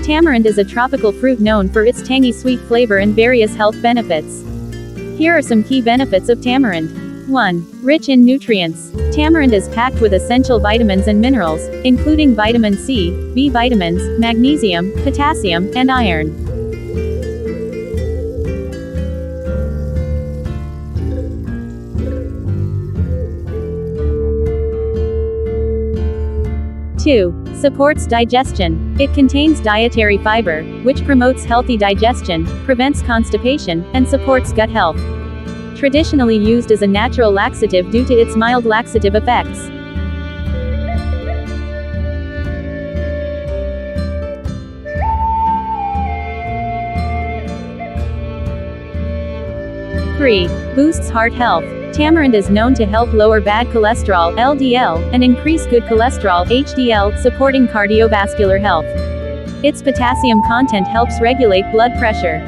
Tamarind is a tropical fruit known for its tangy sweet flavor and various health benefits. Here are some key benefits of tamarind. 1. Rich in nutrients. Tamarind is packed with essential vitamins and minerals, including vitamin C, B vitamins, magnesium, potassium, and iron. 2. Supports digestion. It contains dietary fiber, which promotes healthy digestion, prevents constipation, and supports gut health. Traditionally used as a natural laxative due to its mild laxative effects. Three. Boosts heart health. Tamarind is known to help lower bad cholesterol (LDL) and increase good cholesterol (HDL), supporting cardiovascular health. Its potassium content helps regulate blood pressure.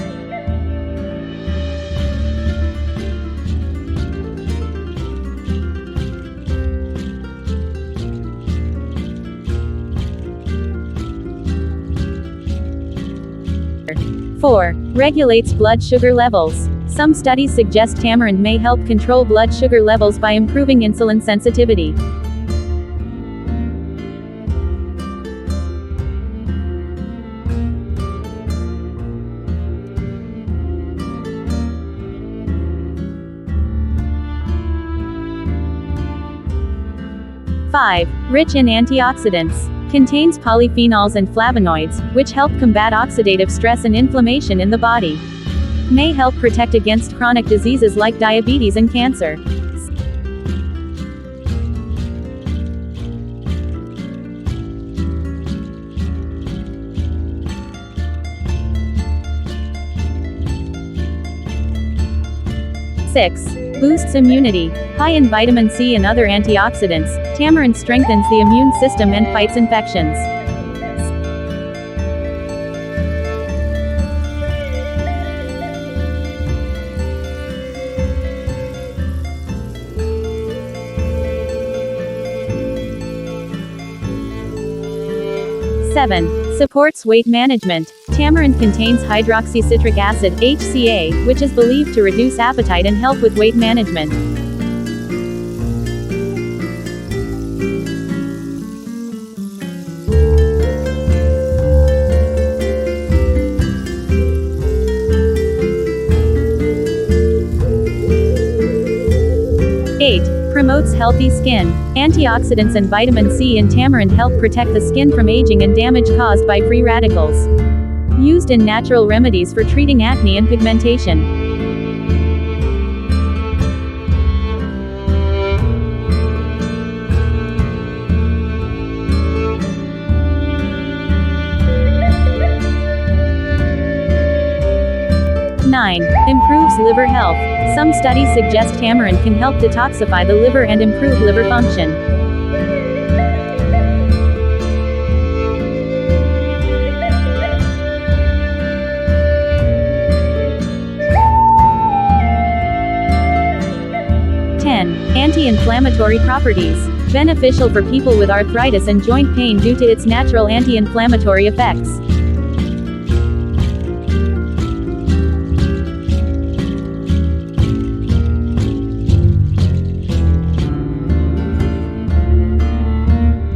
Four. Regulates blood sugar levels. Some studies suggest tamarind may help control blood sugar levels by improving insulin sensitivity. Five. Rich in antioxidants. Contains polyphenols and flavonoids, which help combat oxidative stress and inflammation in the body. May help protect against chronic diseases like diabetes and cancer. Six. Boosts immunity. High in vitamin C and other antioxidants, tamarind strengthens the immune system and fights infections. 7. Supports weight management. Tamarind contains hydroxycitric acid, HCA, which is believed to reduce appetite and help with weight management. Promotes healthy skin. Antioxidants and vitamin C in tamarind help protect the skin from aging and damage caused by free radicals. Used in natural remedies for treating acne and pigmentation. Nine. Improves liver health. Some studies suggest tamarind can help detoxify the liver and improve liver function. Anti-inflammatory properties. Beneficial for people with arthritis and joint pain due to its natural anti-inflammatory effects.